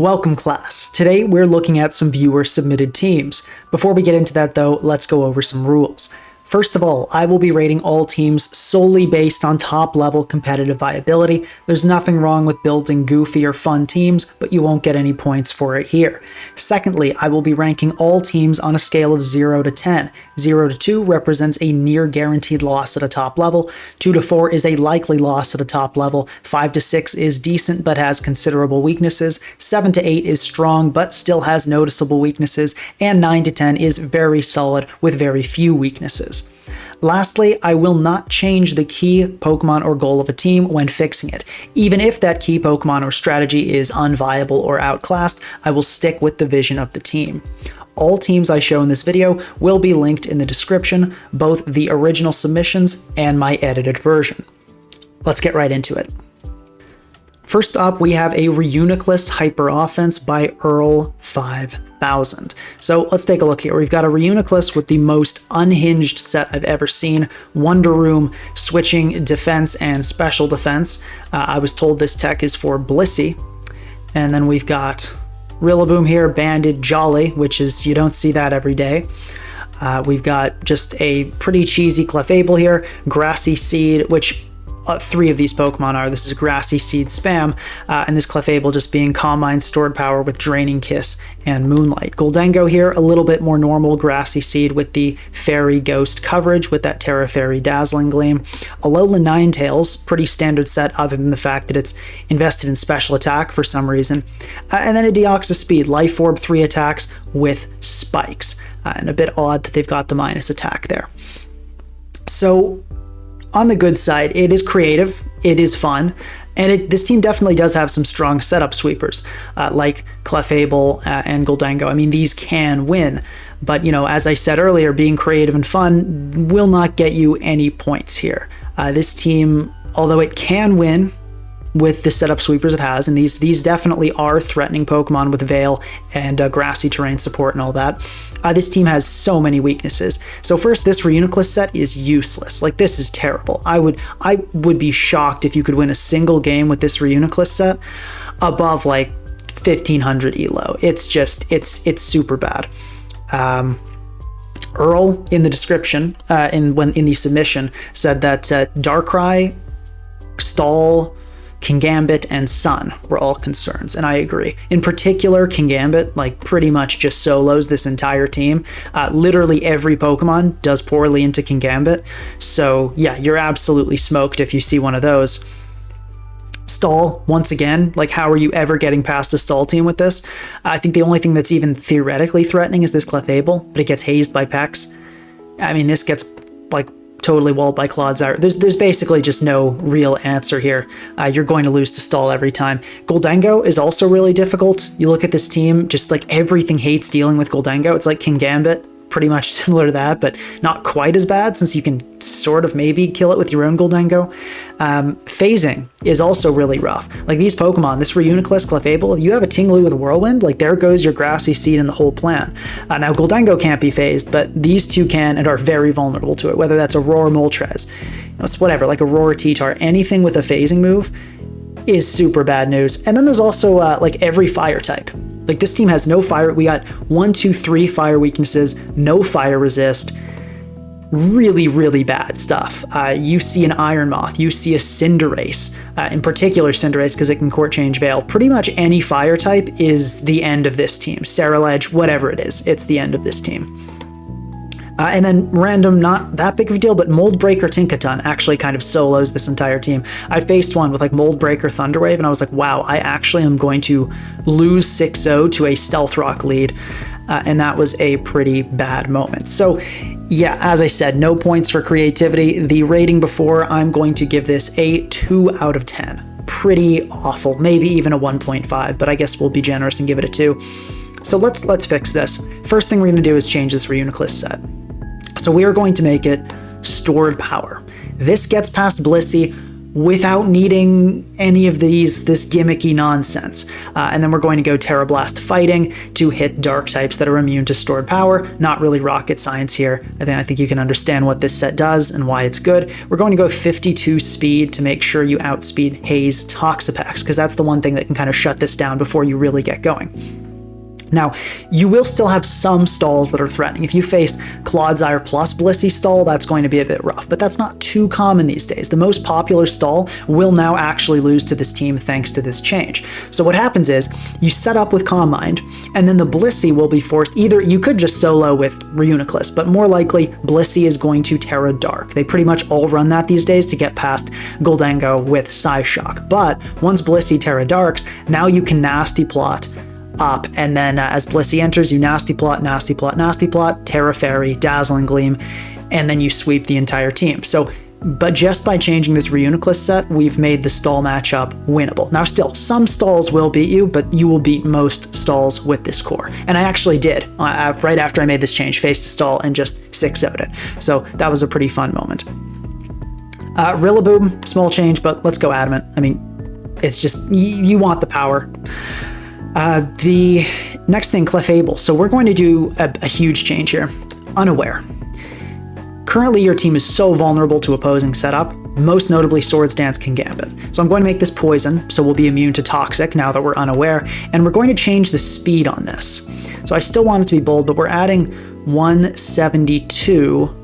Welcome class. Today we're looking at some viewer submitted teams. Before we get into that though, let's go over some rules. First of all, I will be rating all teams solely based on top level competitive viability. There's nothing wrong with building goofy or fun teams, but you won't get any points for it here. Secondly, I will be ranking all teams on a scale of 0 to 10. 0 to 2 represents a near guaranteed loss at a top level, 2 to 4 is a likely loss at a top level, 5 to 6 is decent but has considerable weaknesses, 7 to 8 is strong but still has noticeable weaknesses, and 9 to 10 is very solid with very few weaknesses. Lastly, I will not change the key Pokemon or goal of a team when fixing it. Even if that key Pokemon or strategy is unviable or outclassed, I will stick with the vision of the team. All teams I show in this video will be linked in the description, both the original submissions and my edited version. Let's get right into it. First up, we have a Reuniclus Hyper Offense by Earl 5000. So let's take a look here. We've got a Reuniclus with the most unhinged set I've ever seen. Wonder Room, switching defense and special defense. I was told this tech is for Blissey. And then we've got Rillaboom here, Banded Jolly, which is, you don't see that every day. We've got just a pretty cheesy Clefable here, Grassy Seed, which three of these Pokemon are. This is Grassy Seed Spam, and this Clefable just being Calm Mind, Stored Power with Draining Kiss and Moonlight. Goldengo here, a little bit more normal Grassy Seed with the Fairy Ghost coverage with that Terra Fairy Dazzling Gleam. Alola Ninetales, pretty standard set other than the fact that it's invested in special attack for some reason. And then a Deoxys Speed, Life Orb 3 attacks with spikes. And a bit odd that they've got the minus attack there. So, on the good side, it is creative, it is fun, and this team definitely does have some strong setup sweepers, like Clefable and Goldengo. I mean, these can win, but, you know, as I said earlier, being creative and fun will not get you any points here. This team, although it can win with the setup sweepers it has, and these definitely are threatening Pokemon with Veil and grassy terrain support and all that, this team has so many weaknesses. So first, this Reuniclus set is useless. Like, this is terrible. I would be shocked if you could win a single game with this Reuniclus set above like 1500 elo. It's just, it's super bad. Earl in the description, in the submission, said that Darkrai, Stall, Kingambit, and Sun were all concerns, and I agree. In particular, Kingambit, like, pretty much just solos this entire team. Literally every Pokemon does poorly into Kingambit, so yeah, you're absolutely smoked if you see one of those. Stall, once again, like, how are you ever getting past a Stall team with this? I think the only thing that's even theoretically threatening is this Clefable, but it gets hazed by Pex. I mean, this gets, like, totally walled by Clodsire. There's basically just no real answer here. You're going to lose to Stall every time. Goldengo is also really difficult. You look at this team, just like everything hates dealing with Goldengo. It's like Kingambit, pretty much similar to that, but not quite as bad since you can sort of maybe kill it with your own Goldengo. Phasing is also really rough. Like, these Pokemon, this Reuniclus, Clefable, you have a Tinglu with a Whirlwind, like, there goes your Grassy Seed and the whole plan. Now, Goldengo can't be phased, but these two can and are very vulnerable to it, whether that's Aurora Moltres, it's whatever, like Aurora T-Tar, anything with a phasing move is super bad news. And then there's also like every fire type. Like, this team has no fire. We got 1, 2, 3 fire weaknesses, no fire resist. Really, really bad stuff. You see an Iron Moth, you see a Cinderace, in particular Cinderace because it can Court Change Veil. Pretty much any fire type is the end of this team. Ceruledge, whatever it is, it's the end of this team. And then random, not that big of a deal, but Mold Breaker Tinkaton actually kind of solos this entire team. I faced one with like Mold Breaker Thunderwave, and I was like, wow, I actually am going to lose 6-0 to a Stealth Rock lead. And that was a pretty bad moment. So yeah, as I said, no points for creativity. The rating before, I'm going to give this a 2 out of 10. Pretty awful, maybe even a 1.5, but I guess we'll be generous and give it a 2. So let's fix this. First thing we're gonna do is change this Reuniclus set. So we are going to make it Stored Power. This gets past Blissey without needing any of this gimmicky nonsense. And then we're going to go Terra Blast Fighting to hit dark types that are immune to stored power. Not really rocket science here. I think you can understand what this set does and why it's good. We're going to go 52 speed to make sure you outspeed Haze Toxapex, because that's the one thing that can kind of shut this down before you really get going. Now, you will still have some stalls that are threatening. If you face Clodsire plus Blissey stall, that's going to be a bit rough, but that's not too common these days. The most popular stall will now actually lose to this team thanks to this change. So what happens is, you set up with Calm Mind, and then the Blissey will be forced, either you could just solo with Reuniclus, but more likely, Blissey is going to Terra Dark. They pretty much all run that these days to get past Goldango with Psyshock. But once Blissey Terra Darks, now you can Nasty Plot up, and then as Blissey enters, you Nasty Plot, Nasty Plot, Nasty Plot, Terra Fairy, Dazzling Gleam, and then you sweep the entire team. So, but just by changing this Reuniclus set, we've made the stall matchup winnable. Now still, some stalls will beat you, but you will beat most stalls with this core. And I actually did, right after I made this change, faced a stall and just 6-0'd it. So that was a pretty fun moment. Rillaboom, small change, but let's go Adamant. I mean, it's just, you want the power. The next thing, Clefable. So we're going to do a huge change here. Unaware. Currently, your team is so vulnerable to opposing setup, most notably Swords Dance Kingambit. So I'm going to make this Poison, so we'll be immune to Toxic now that we're unaware, and we're going to change the speed on this. So I still want it to be bold, but we're adding 172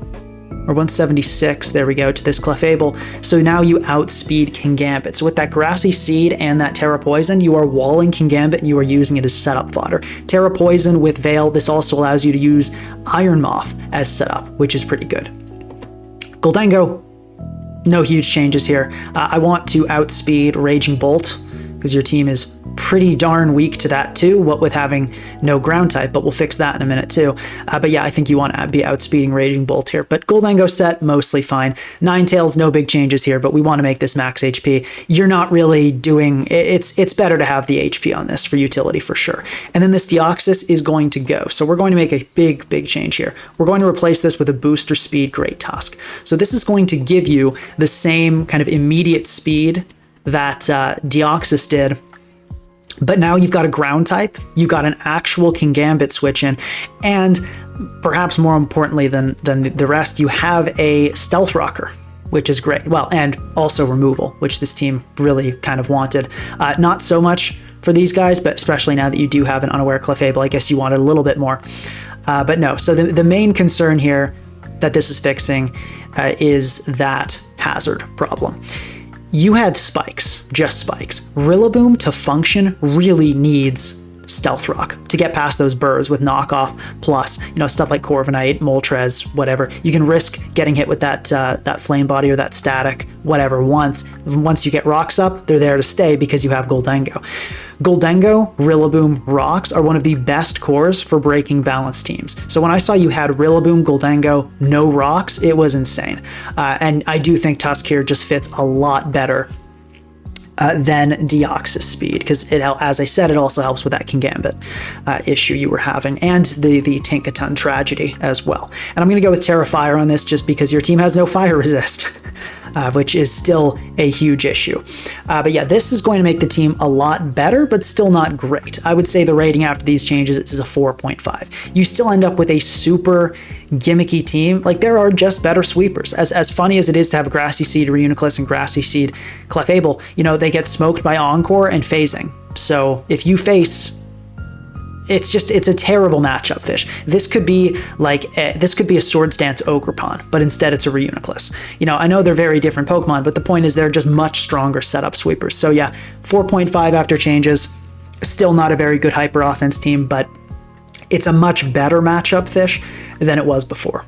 or 176, there we go, to this Clefable. So now you outspeed Kingambit. So with that Grassy Seed and that Terra Poison, you are walling Kingambit and you are using it as setup fodder. Terra Poison with Veil, this also allows you to use Iron Moth as setup, which is pretty good. Goldango, no huge changes here. I want to outspeed Raging Bolt, because your team is pretty darn weak to that too, what with having no ground type, but we'll fix that in a minute too. But yeah, I think you want to be outspeeding Raging Bolt here. But Goldango set, mostly fine. Ninetales, no big changes here, but we want to make this max HP. You're not really doing, it's better to have the HP on this for utility for sure. And then this Deoxys is going to go. So we're going to make a big change here. We're going to replace this with a booster speed Great Tusk. So this is going to give you the same kind of immediate speed that Deoxys did, but now you've got a ground type, you've got an actual Kingambit switch in, and perhaps more importantly than the rest, you have a Stealth Rocker, which is great. Well, and also removal, which this team really kind of wanted. Not so much for these guys, but especially now that you do have an Unaware Clefable, I guess you wanted a little bit more. But no, so the main concern here that this is fixing is that hazard problem. You had spikes, just spikes. Rillaboom to function really needs Stealth Rock to get past those birds with knockoff plus, stuff like Corviknight, Moltres, whatever. You can risk getting hit with that flame body or that static, whatever. Once you get rocks up, they're there to stay because you have Goldango. Goldango, Rillaboom, Rocks are one of the best cores for breaking balance teams. So when I saw you had Rillaboom, Goldango, no Rocks, it was insane. And I do think Tusk here just fits a lot better than Deoxys speed, because as I said, it also helps with that Kingambit issue you were having, and the Tinkaton tragedy as well. And I'm going to go with Terra Fire on this just because your team has no fire resist, which is still a huge issue. But yeah, this is going to make the team a lot better, but still not great. I would say the rating after these changes is a 4.5. You still end up with a super gimmicky team. Like, there are just better sweepers. As funny as it is to have Grassy Seed Reuniclus and Grassy Seed Clefable, they get smoked by Encore and phasing. So if you face, it's a terrible matchup, Fish. This could be a Swords Dance Ogerpon, but instead it's a Reuniclus. I know they're very different Pokemon, but the point is they're just much stronger setup sweepers. So yeah, 4.5 after changes. Still not a very good hyper offense team, but it's a much better matchup, Fish, than it was before.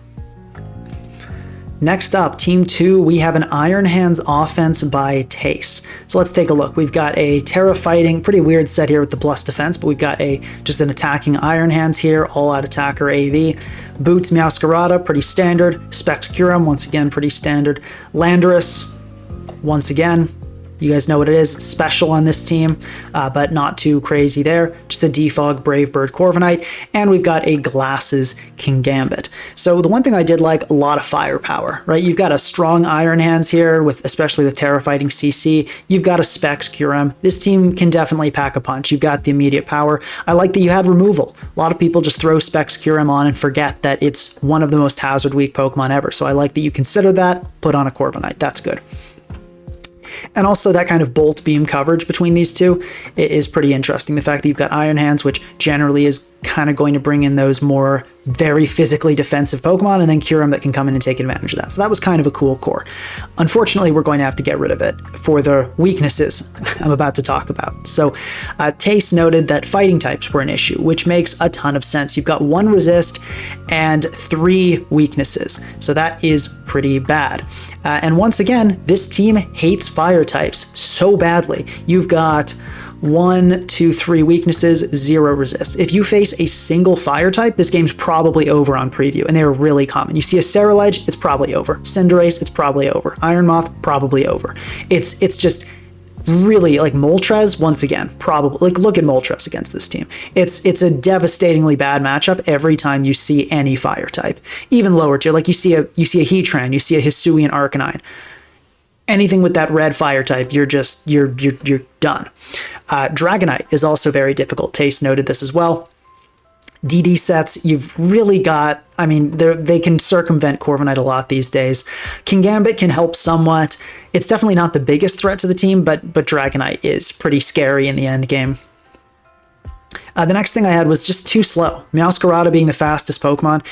Next up, Team 2, we have an Iron Hands offense by Tace. So let's take a look. We've got a Terra Fighting, pretty weird set here with the plus defense, but we've got just an attacking Iron Hands here, all-out attacker AV. Boots Meowscarada, pretty standard. Spexcurum, once again, pretty standard. Landorus, once again, You guys know what it is. It's special on this team, but not too crazy there. Just a Defog, Brave Bird, Corviknight, and we've got a Glasses Kingambit. So the one thing I did like, a lot of firepower, right? You've got a strong Iron Hands here, especially with Terra Fighting CC. You've got a Specs Kyurem. This team can definitely pack a punch. You've got the immediate power. I like that you had removal. A lot of people just throw Specs Kyurem on and forget that it's one of the most hazard weak Pokemon ever. So I like that you consider that, put on a Corviknight. That's good. And also that kind of bolt beam coverage between these two is pretty interesting. The fact that you've got Iron Hands, which generally is kind of going to bring in those more very physically defensive Pokemon, and then Kyurem that can come in and take advantage of that. So that was kind of a cool core. Unfortunately, we're going to have to get rid of it for the weaknesses I'm about to talk about. So Tace noted that fighting types were an issue, which makes a ton of sense. You've got 1 resist and 3 weaknesses. So that is pretty bad. And once again, this team hates fire types so badly. You've got 1, 2, 3 weaknesses, 0 resists. If you face a single fire type, this game's probably over on preview, and they're really common. You see a Cerulege, it's probably over. Cinderace, it's probably over. Iron Moth, probably over. It's just really, like Moltres, once again, probably, like, look at Moltres against this team. It's a devastatingly bad matchup every time you see any fire type. Even lower tier, like you see a Heatran, you see a Hisuian Arcanine. Anything with that red fire type, you're done. Dragonite is also very difficult. Taste noted this as well. DD sets, you've really got, I mean, they can circumvent Corviknight a lot these days. Kingambit can help somewhat. It's definitely not the biggest threat to the team, but Dragonite is pretty scary in the end game. The next thing I had was just too slow. Meowscarada being the fastest Pokemon.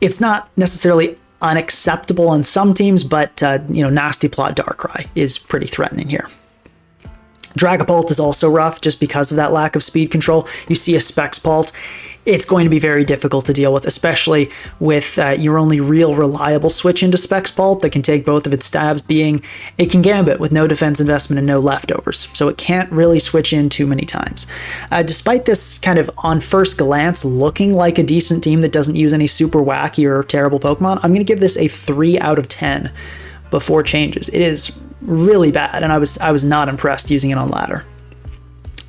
It's not necessarily unacceptable on some teams, but Nasty Plot Darkrai is pretty threatening here. Dragapult is also rough just because of that lack of speed control. You see a Spexpult, it's going to be very difficult to deal with, especially with your only real reliable switch into Spexpult that can take both of its stabs being a Kingambit with no defense investment and no leftovers. So it can't really switch in too many times. Despite this kind of on first glance looking like a decent team that doesn't use any super wacky or terrible Pokemon, I'm going to give this a 3 out of 10 before changes. It is really bad, and I was not impressed using it on ladder.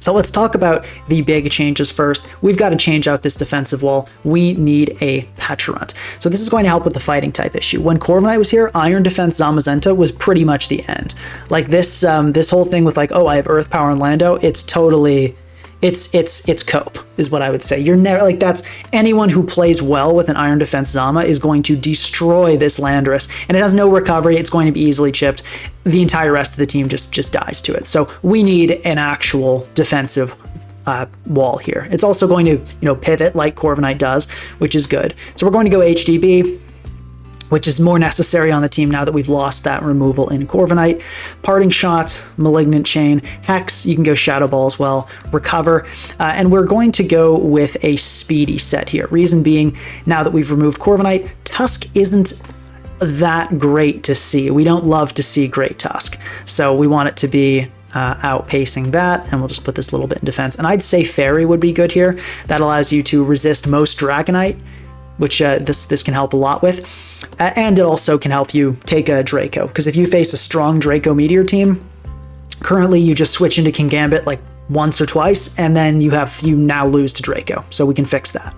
So let's talk about the big changes first. We've got to change out this defensive wall. We need a Pecharunt. So this is going to help with the fighting type issue. When Corviknight was here, Iron Defense Zamazenta was pretty much the end. Like this whole thing with like, oh, I have Earth Power and Lando, it's totally... It's cope, is what I would say. You're never, like, that's anyone who plays well with an Iron Defense Zama is going to destroy this Landorus, and it has no recovery. It's going to be easily chipped. The entire rest of the team just dies to it. So we need an actual defensive wall here. It's also going to, pivot like Corviknight does, which is good. So we're going to go HDB, which is more necessary on the team now that we've lost that removal in Corviknight. Parting Shot, Malignant Chain, Hex, you can go Shadow Ball as well, Recover, and we're going to go with a speedy set here. Reason being, now that we've removed Corviknight, Tusk isn't that great to see. We don't love to see Great Tusk, so we want it to be outpacing that, and we'll just put this little bit in defense. And I'd say Fairy would be good here. That allows you to resist most Dragonite, which this can help a lot with. And it also can help you take a Draco, because if you face a strong Draco Meteor team, currently you just switch into Kingambit like once or twice, and then you now lose to Draco, so we can fix that.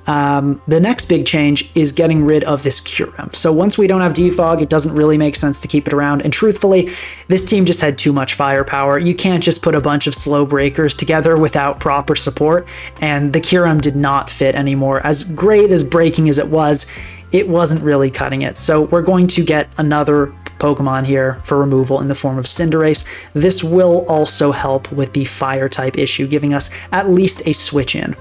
The next big change is getting rid of this Kyurem. So once we don't have Defog, it doesn't really make sense to keep it around. And truthfully, this team just had too much firepower. You can't just put a bunch of slow breakers together without proper support. And the Kyurem did not fit anymore. As great as breaking as it wasn't really cutting it. So we're going to get another Pokemon here for removal in the form of Cinderace. This will also help with the fire type issue, giving us at least a switch in.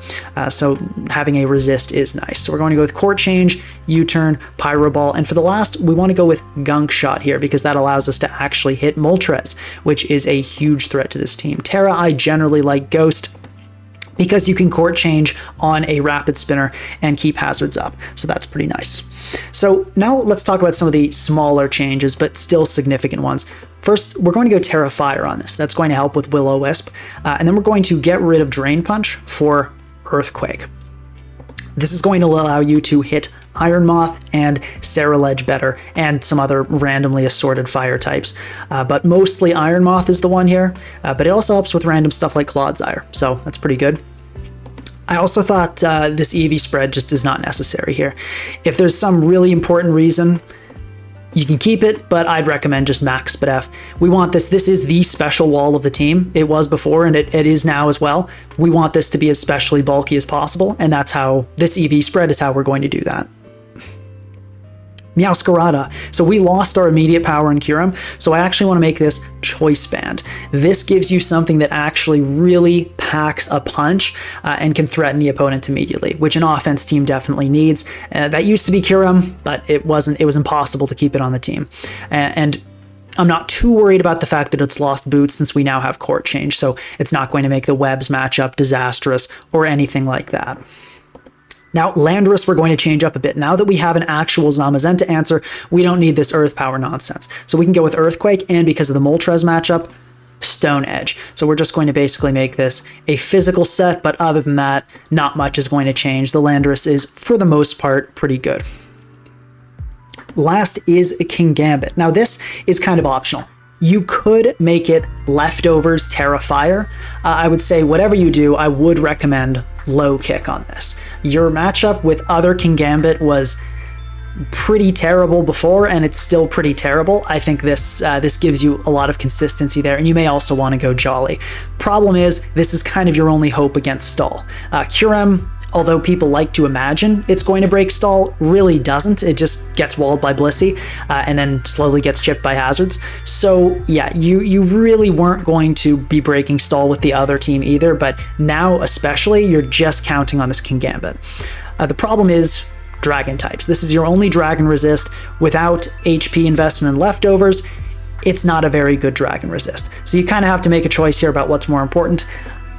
So having a resist is nice. So we're going to go with Court Change, U-Turn, Pyro Ball, and for the last, we want to go with Gunk Shot here because that allows us to actually hit Moltres, which is a huge threat to this team. Terra, I generally like Ghost, because you can Court Change on a Rapid Spinner and keep hazards up. So that's pretty nice. So now let's talk about some of the smaller changes, but still significant ones. First, we're going to go Terra Fire on this. That's going to help with Will-O-Wisp. And then we're going to get rid of Drain Punch for Earthquake. This is going to allow you to hit Iron Moth and Sarah Ledgebetter, and some other randomly assorted fire types. But mostly Iron Moth is the one here, but it also helps with random stuff like Clodsire, so that's pretty good. I also thought this EV spread just is not necessary here. If there's some really important reason, you can keep it, but I'd recommend just max SpDef. We want this. This is the special wall of the team. It was before, and it is now as well. We want this to be as specially bulky as possible, and that's how this EV spread is how we're going to do that. Meowscarada. So we lost our immediate power in Kyurem, so I actually want to make this Choice Band. This gives you something that actually really packs a punch and can threaten the opponent immediately, which an offense team definitely needs. That used to be Kyurem, but it was impossible to keep it on the team. And I'm not too worried about the fact that it's lost boots since we now have Court Change, so it's not going to make the webs matchup disastrous or anything like that. Now, Landorus, we're going to change up a bit. Now that we have an actual Zamazenta answer, we don't need this Earth Power nonsense. So we can go with Earthquake, and because of the Moltres matchup, Stone Edge. So we're just going to basically make this a physical set, but other than that, not much is going to change. The Landorus is, for the most part, pretty good. Last is King Gambit. Now, this is kind of optional. You could make it Leftovers Terra Fire. I would say whatever you do, I would recommend low kick on this. Your matchup with other King Gambit was pretty terrible before, and it's still pretty terrible. I think this gives you a lot of consistency there, and you may also want to go Jolly. Problem is, this is kind of your only hope against stall. Kyurem, although people like to imagine it's going to break stall, really doesn't. It just gets walled by Blissey and then slowly gets chipped by hazards. So yeah, you really weren't going to be breaking stall with the other team either, but now especially, you're just counting on this King Gambit. The problem is dragon types. This is your only dragon resist without HP investment and leftovers. It's not a very good dragon resist. So you kind of have to make a choice here about what's more important.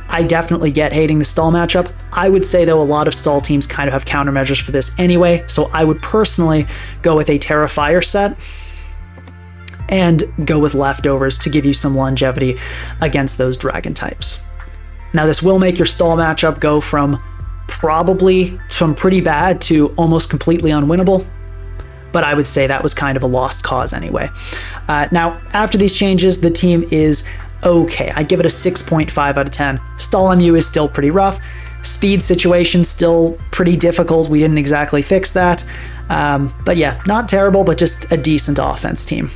I definitely get hating the stall matchup. I would say, though, a lot of stall teams kind of have countermeasures for this anyway, so I would personally go with a Terra Fire set and go with leftovers to give you some longevity against those dragon types. Now, this will make your stall matchup go from pretty bad to almost completely unwinnable, but I would say that was kind of a lost cause anyway. Now, after these changes, the team is okay. I'd give it a 6.5 out of 10. Stall MU is still pretty rough. Speed situation still pretty difficult. We didn't exactly fix that. But yeah, not terrible, but just a decent offense team.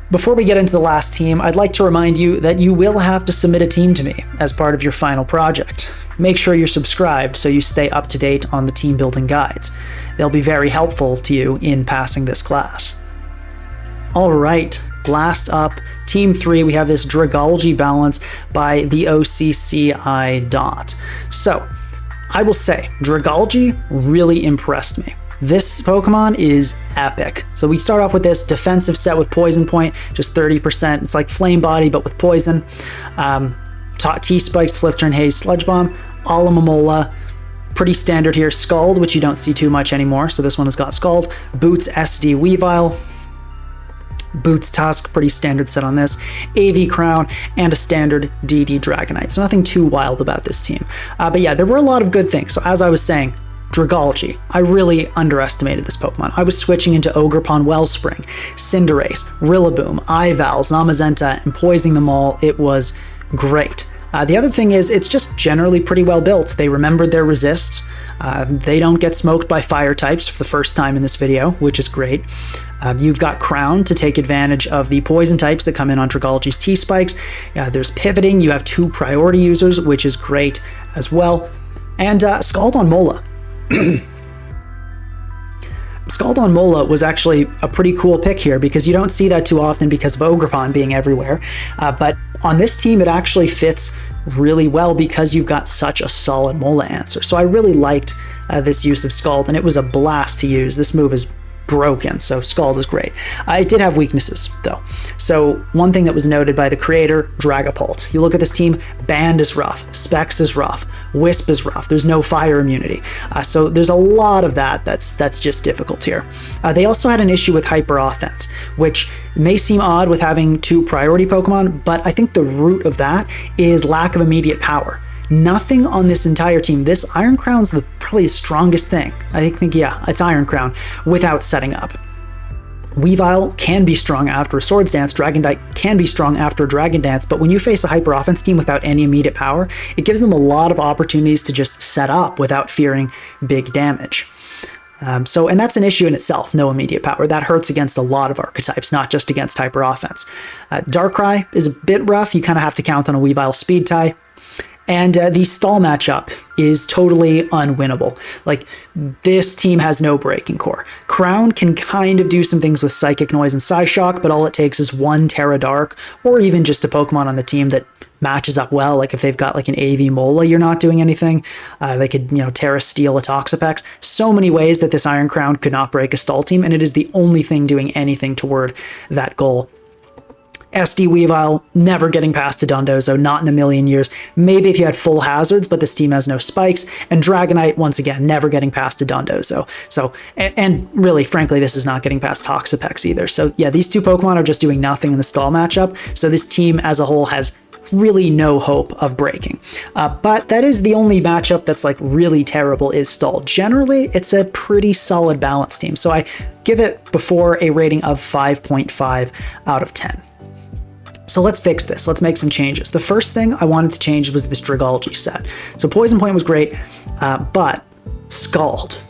Before we get into the last team, I'd like to remind you that you will have to submit a team to me as part of your final project. Make sure you're subscribed so you stay up to date on the team building guides. They'll be very helpful to you in passing this class. Alright, last up, Team 3, we have this Dragology balance by the OCCI Dot. So, I will say, Dragology really impressed me. This Pokemon is epic. So we start off with this defensive set with Poison Point, just 30%. It's like Flame Body, but with Poison. T-Spikes, Flip Turn, Haze, Sludge Bomb, Alomomola. Pretty standard here. Scald, which you don't see too much anymore, so this one has got Scald. Boots, SD, Weavile. Boots Tusk, pretty standard set on this, AV Crown, and a standard DD Dragonite. So nothing too wild about this team. But yeah, there were a lot of good things. So as I was saying, Dragology, I really underestimated this Pokemon. I was switching into Ogerpon Wellspring, Cinderace, Rillaboom, Ival, Zamazenta, and poisoning them all. It was great. The other thing is, it's just generally pretty well built. They remembered their resists. They don't get smoked by fire types for the first time in this video, which is great. You've got Crown to take advantage of the poison types that come in on Dragology's T-Spikes. There's pivoting. You have 2 priority users, which is great as well. And Scald on Mola. Scald on Mola was actually a pretty cool pick here because you don't see that too often because of Ogerpon being everywhere. But on this team, it actually fits really well because you've got such a solid Mola answer. So I really liked this use of Scald, and it was a blast to use. This move is broken, so Scald is great. It did have weaknesses, though. So one thing that was noted by the creator, Dragapult. You look at this team, Band is rough, Specs is rough, Wisp is rough, there's no fire immunity. So there's a lot of that's just difficult here. They also had an issue with Hyper Offense, which may seem odd with having 2 priority Pokemon, but I think the root of that is lack of immediate power. Nothing on this entire team. This Iron Crown's probably the strongest thing. I think, yeah, it's Iron Crown without setting up. Weavile can be strong after a Swords Dance, Dragonite can be strong after a Dragon Dance, but when you face a Hyper Offense team without any immediate power, it gives them a lot of opportunities to just set up without fearing big damage. And that's an issue in itself, no immediate power. That hurts against a lot of archetypes, not just against Hyper Offense. Darkrai is a bit rough. You kind of have to count on a Weavile Speed tie. And the stall matchup is totally unwinnable. Like, this team has no Breaking Core. Crown can kind of do some things with Psychic Noise and Psyshock, but all it takes is one Terra Dark, or even just a Pokemon on the team that matches up well. Like, if they've got like an AV Mola, you're not doing anything. They could, Terra Steel a Toxapex. So many ways that this Iron Crown could not break a stall team, and it is the only thing doing anything toward that goal. SD Weavile, never getting past a Dondozo, not in a million years. Maybe if you had full hazards, but this team has no spikes. And Dragonite, once again, never getting past a Dondozo. So, and really, frankly, this is not getting past Toxapex either. So yeah, these two Pokemon are just doing nothing in the stall matchup. So this team as a whole has really no hope of breaking. But that is the only matchup that's like really terrible is stall. Generally, it's a pretty solid balance team. So I give it before a rating of 5.5 out of 10. So let's fix this. Let's make some changes. The first thing I wanted to change was this Dragalge set. So Poison Point was great, but Scald.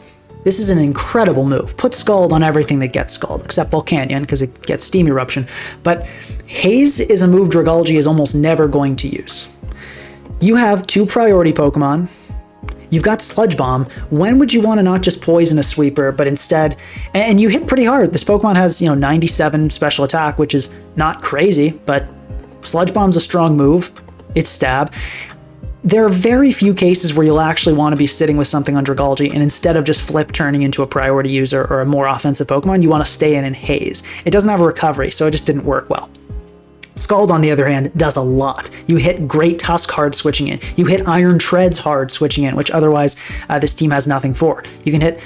This is an incredible move. Put Scald on everything that gets Scald, except Volcanion, because it gets Steam Eruption. But Haze is a move Dragalge is almost never going to use. You have two priority Pokemon. You've got Sludge Bomb. When would you want to not just poison a sweeper, but instead, and you hit pretty hard. This Pokemon has, 97 special attack, which is not crazy, but Sludge Bomb's a strong move. It's stab. There are very few cases where you'll actually want to be sitting with something on Dragalge, and instead of just flip turning into a priority user or a more offensive Pokemon, you want to stay in Haze. It doesn't have a recovery, so it just didn't work well. Scald, on the other hand, does a lot. You hit Great Tusk hard switching in. You hit Iron Treads hard switching in, which otherwise this team has nothing for. You can hit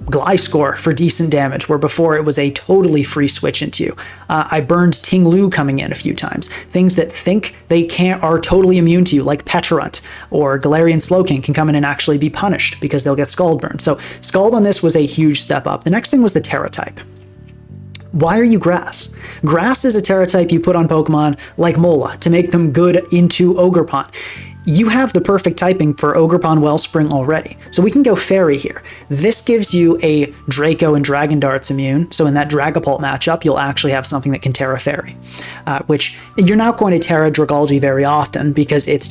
Gliscor for decent damage, where before it was a totally free switch into you. I burned Ting-Lu coming in a few times. Things that think they are totally immune to you, like Pecharunt or Galarian Slowking, can come in and actually be punished because they'll get Scald burned. So Scald on this was a huge step up. The next thing was the Terra type. Why are you Grass? Grass is a Terra type you put on Pokemon like Mola to make them good into Ogerpon. You have the perfect typing for Ogerpon Wellspring already, so we can go Fairy here. This gives you a Draco and Dragon Darts immune, so in that Dragapult matchup, you'll actually have something that can Terra Fairy, which you're not going to Terra Dragalge very often because its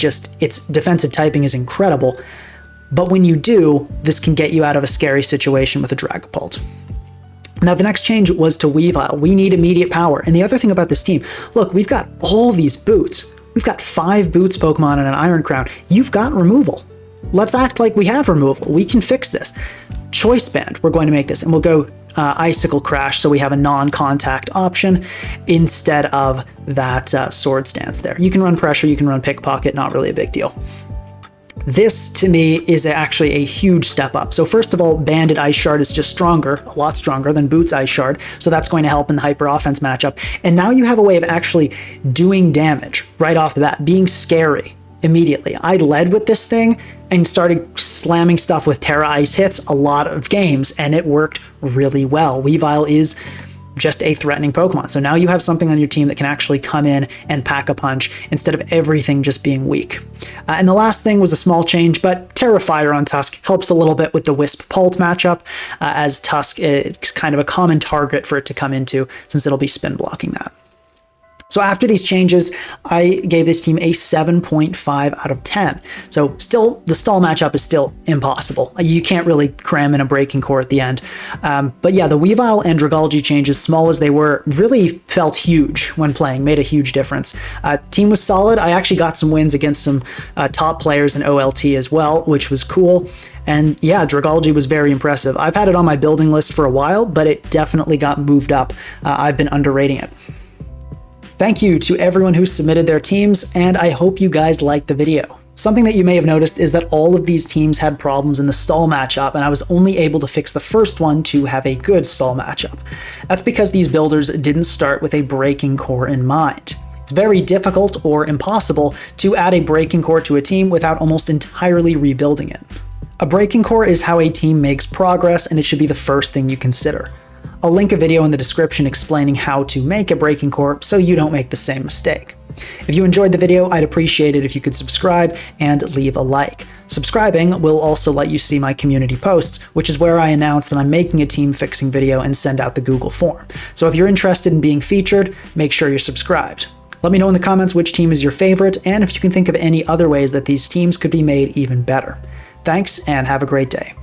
defensive typing is incredible, but when you do, this can get you out of a scary situation with a Dragapult. Now, the next change was to Weavile. We need immediate power. And the other thing about this team, look, we've got all these boots. We've got 5 boots Pokemon and an Iron Crown. You've got removal. Let's act like we have removal. We can fix this. Choice Band, we're going to make this, and we'll go Icicle Crash, so we have a non-contact option instead of that Swords Dance there. You can run Pressure, you can run Pickpocket, not really a big deal. This, to me, is actually a huge step up. So first of all, Banded Ice Shard is just stronger, a lot stronger than Boots Ice Shard, so that's going to help in the Hyper Offense matchup. And now you have a way of actually doing damage right off the bat, being scary immediately. I led with this thing and started slamming stuff with Terra Ice hits a lot of games, and it worked really well. Weavile is just a threatening Pokemon. So now you have something on your team that can actually come in and pack a punch instead of everything just being weak. And the last thing was a small change, but Terra Fire on Tusk helps a little bit with the Wisp Pult matchup, as Tusk is kind of a common target for it to come into since it'll be spin blocking that. So after these changes, I gave this team a 7.5 out of 10. So still, the stall matchup is still impossible. You can't really cram in a Breaking Core at the end. But yeah, the Weavile and Dragalge changes, small as they were, really felt huge when playing, made a huge difference. Team was solid. I actually got some wins against some top players in OLT as well, which was cool. And yeah, Dragalge was very impressive. I've had it on my building list for a while, but it definitely got moved up. I've been underrating it. Thank you to everyone who submitted their teams, and I hope you guys liked the video. Something that you may have noticed is that all of these teams had problems in the stall matchup, and I was only able to fix the first one to have a good stall matchup. That's because these builders didn't start with a Breaking Core in mind. It's very difficult or impossible to add a breaking core to a team without almost entirely rebuilding it. A breaking core is how a team makes progress, and it should be the first thing you consider. I'll link a video in the description explaining how to make a breaking core so you don't make the same mistake. If you enjoyed the video, I'd appreciate it if you could subscribe and leave a like. Subscribing will also let you see my community posts, which is where I announce that I'm making a team fixing video and send out the Google form. So if you're interested in being featured, make sure you're subscribed. Let me know in the comments which team is your favorite, and if you can think of any other ways that these teams could be made even better. Thanks, and have a great day.